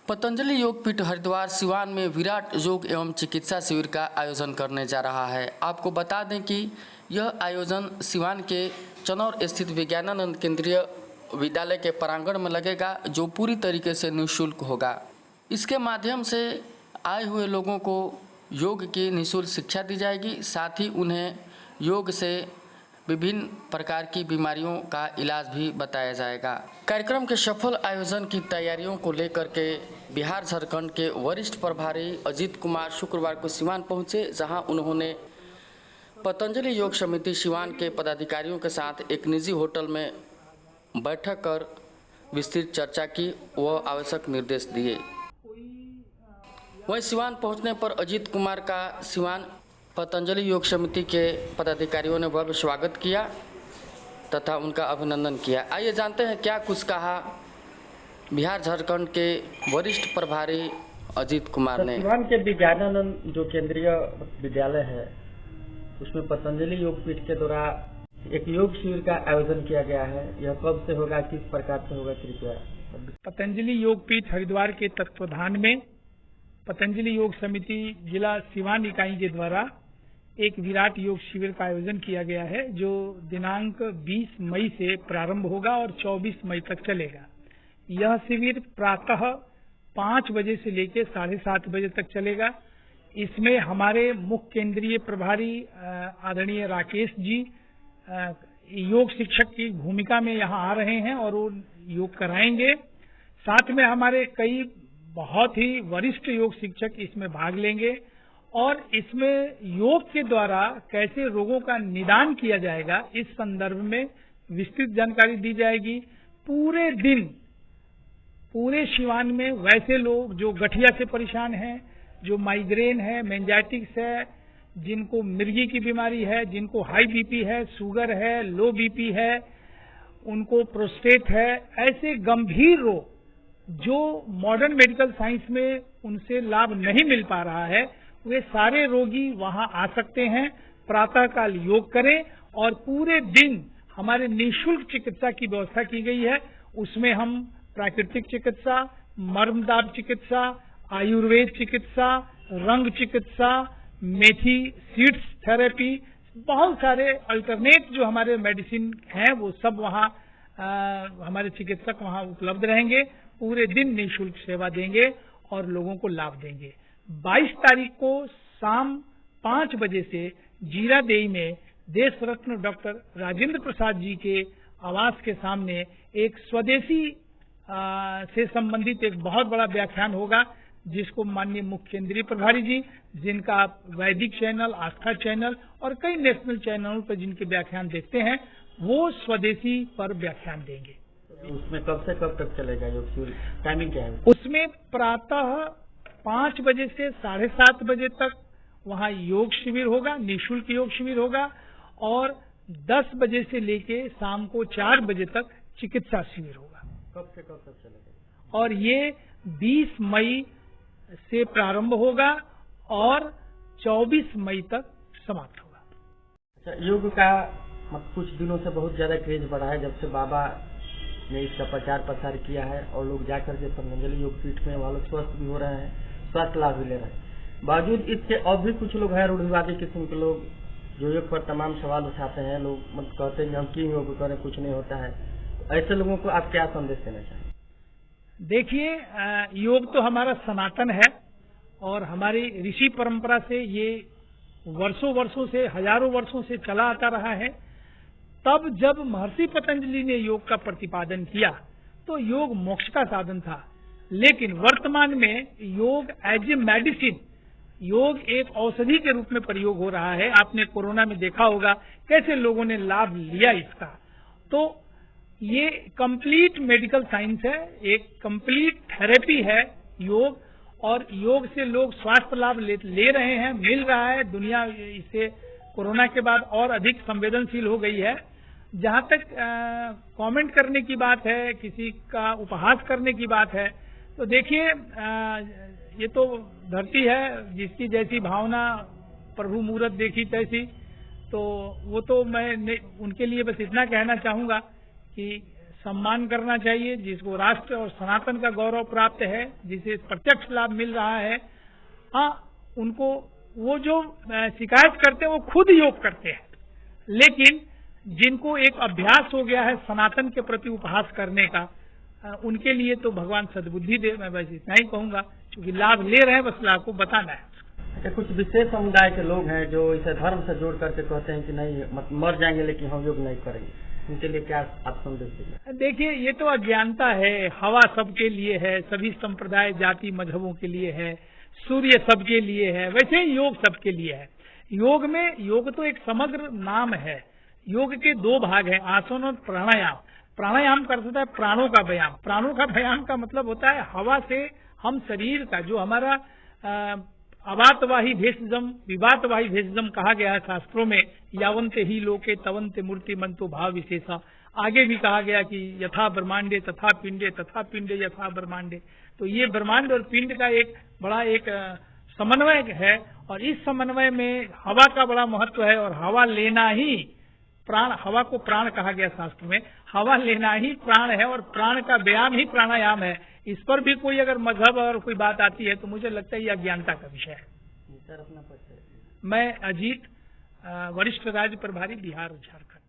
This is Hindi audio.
पतंजलि योगपीठ हरिद्वार सिवान में विराट योग एवं चिकित्सा शिविर का आयोजन करने जा रहा है। आपको बता दें कि यह आयोजन सिवान के चनौर स्थित विज्ञानानंद केंद्रीय विद्यालय के प्रांगण में लगेगा, जो पूरी तरीके से निःशुल्क होगा। इसके माध्यम से आए हुए लोगों को योग की निःशुल्क शिक्षा दी जाएगी, साथ ही उन्हें योग से विभिन्न प्रकार की बीमारियों का इलाज भी बताया जाएगा। कार्यक्रम के सफल आयोजन की तैयारियों को लेकर के बिहार झारखंड के वरिष्ठ प्रभारी अजीत कुमार शुक्रवार को सिवान पहुंचे, जहां उन्होंने पतंजलि योग समिति सिवान के पदाधिकारियों के साथ एक निजी होटल में बैठक कर विस्तृत चर्चा की व आवश्यक निर्देश दिए। वहीं सिवान पहुंचने पर अजीत कुमार का सिवान पतंजलि योग समिति के पदाधिकारियों ने भव्य स्वागत किया तथा उनका अभिनंदन किया। आइए जानते हैं क्या कुछ कहा बिहार झारखंड के वरिष्ठ प्रभारी अजीत कुमार ने। सिवान के विज्ञानानंद जो केंद्रीय विद्यालय है, उसमें पतंजलि योगपीठ के द्वारा एक योग शिविर का आयोजन किया गया है। यह कब से होगा, किस प्रकार से होगा, कृपया। पतंजलि योगपीठ हरिद्वार के तत्वाधान में पतंजलि योग समिति जिला सिवान इकाई के द्वारा एक विराट योग शिविर का आयोजन किया गया है, जो दिनांक 20 मई से प्रारंभ होगा और 24 मई तक चलेगा। यह शिविर प्रातः 5 बजे से लेकर 7:30 बजे तक चलेगा। इसमें हमारे मुख्य केंद्रीय प्रभारी आदरणीय राकेश जी योग शिक्षक की भूमिका में यहाँ आ रहे हैं और वो योग कराएंगे। साथ में हमारे कई बहुत ही वरिष्ठ योग शिक्षक इसमें भाग लेंगे और इसमें योग के द्वारा कैसे रोगों का निदान किया जाएगा, इस संदर्भ में विस्तृत जानकारी दी जाएगी। पूरे दिन पूरे सिवान में वैसे लोग जो गठिया से परेशान हैं, जो माइग्रेन है, मेंजाइटिस है, जिनको मिर्गी की बीमारी है, जिनको हाई बीपी है, शुगर है, लो बीपी है, उनको प्रोस्टेट है, ऐसे गंभीर रोग जो मॉडर्न मेडिकल साइंस में उनसे लाभ नहीं मिल पा रहा है, वे सारे रोगी वहां आ सकते हैं। प्रातःकाल योग करें और पूरे दिन हमारे निःशुल्क चिकित्सा की व्यवस्था की गई है। उसमें हम प्राकृतिक चिकित्सा, मर्मदाब चिकित्सा, आयुर्वेद चिकित्सा, रंग चिकित्सा, मेथी सीड्स थेरेपी, बहुत सारे अल्टरनेट जो हमारे मेडिसिन हैं वो सब वहाँ हमारे चिकित्सक वहाँ उपलब्ध रहेंगे। पूरे दिन निःशुल्क सेवा देंगे और लोगों को लाभ देंगे। 22 तारीख को शाम 5 बजे से जीरादेई में देश रत्न डॉक्टर राजेंद्र प्रसाद जी के आवास के सामने एक स्वदेशी से संबंधित एक बहुत बड़ा व्याख्यान होगा, जिसको माननीय मुख्य केंद्रीय प्रभारी जी, जिनका आप वैदिक चैनल, आस्था चैनल और कई नेशनल चैनलों पर जिनके व्याख्यान देखते हैं, वो स्वदेशी पर व्याख्यान देंगे। उसमें कब से कब तक चलेगा योग शिविर, टाइमिंग क्या है? उसमें प्रातः 5 बजे से 7:30 बजे तक वहाँ योग शिविर होगा, निःशुल्क योग शिविर होगा, और 10 बजे से लेके शाम को 4 बजे तक चिकित्सा शिविर होगा। कब से कब तक चलेगा? और ये 20 मई से प्रारंभ होगा और 24 मई तक समाप्त होगा। अच्छा, योग का कुछ दिनों से बहुत ज्यादा क्रेज बढ़ा है, जब से बाबा ने इसका प्रचार प्रसार किया है और लोग जाकर के पतंजलि योगपीठ में वहाँ लोग स्वस्थ भी हो रहे हैं, स्वास्थ्य लाभ भी ले रहे हैं। बावजूद इसके और भी कुछ लोग हैं रूढ़िवादी किस्म के लोग, जो योग पर तमाम सवाल उठाते हैं। लोग मतलब कहते हैं हम क्यों योग करें, कुछ नहीं होता है। ऐसे लोगों को आप क्या संदेश देना चाहेंगे? देखिए, योग तो हमारा सनातन है और हमारी ऋषि परंपरा से ये वर्षों वर्षों से, हजारों वर्षों से चला आता रहा है। तब जब महर्षि पतंजलि ने योग का प्रतिपादन किया तो योग मोक्ष का साधन था, लेकिन वर्तमान में योग एज ए मेडिसिन, योग एक औषधि के रूप में प्रयोग हो रहा है। आपने कोरोना में देखा होगा कैसे लोगों ने लाभ लिया इसका। तो ये कंप्लीट मेडिकल साइंस है, एक कंप्लीट थेरेपी है योग, और योग से लोग स्वास्थ्य लाभ ले रहे हैं, मिल रहा है। दुनिया इससे कोरोना के बाद और अधिक संवेदनशील हो गई है। जहां तक कमेंट करने की बात है, किसी का उपहास करने की बात है, तो देखिए ये तो धरती है, जिसकी जैसी भावना प्रभु मूरत देखी तैसी। तो वो तो मैं उनके लिए बस इतना कहना चाहूंगा कि सम्मान करना चाहिए, जिसको राष्ट्र और सनातन का गौरव प्राप्त है, जिसे प्रत्यक्ष लाभ मिल रहा है। हाँ, उनको वो जो शिकायत करते हैं वो खुद योग करते हैं, लेकिन जिनको एक अभ्यास हो गया है सनातन के प्रति उपहास करने का, उनके लिए तो भगवान सद्बुद्धि दे। मैं बस इतना ही कहूंगा, क्योंकि लाभ ले रहे हैं, बस लाभ को बताना है। अच्छा, कुछ विशेष समुदाय के लोग हैं जो इसे धर्म से जोड़ करके कहते हैं कि नहीं मर जाएंगे लेकिन हम योग नहीं करेंगे, उनके लिए क्या आप संदेश देंगे? देखिए, ये तो अज्ञानता है। हवा सबके लिए है, सभी संप्रदाय जाति मजहबों के लिए है, सूर्य सबके लिए है, वैसे ही योग सबके लिए है। योग तो एक समग्र नाम है। योग के दो भाग हैं, आसन और प्राणायाम। प्राणायाम कर सकता है प्राणों का व्यायाम। प्राणों का व्यायाम का मतलब होता है हवा से हम शरीर का जो हमारा अवातवाही भेषजम विवातवाही भेषजम कहा गया है शास्त्रों में, यावंते ही लोके तवंते मूर्ति मंतो भाव विशेषा। आगे भी कहा गया कि यथा ब्रह्मांडे तथा पिंडे यथा ब्रह्मांडे। तो ये ब्रह्मांड और पिंड का एक बड़ा एक समन्वय है, और इस समन्वय में हवा का बड़ा महत्व है। और हवा लेना ही प्राण, हवा को प्राण कहा गया शास्त्र में, हवा लेना ही प्राण है, और प्राण का व्यायाम ही प्राणायाम है। इस पर भी कोई अगर मजहब और कोई बात आती है तो मुझे लगता है ये अज्ञानता का विषय है। सर, अपना परिचय। मैं अजीत, वरिष्ठ राज्य प्रभारी, बिहार झारखंड।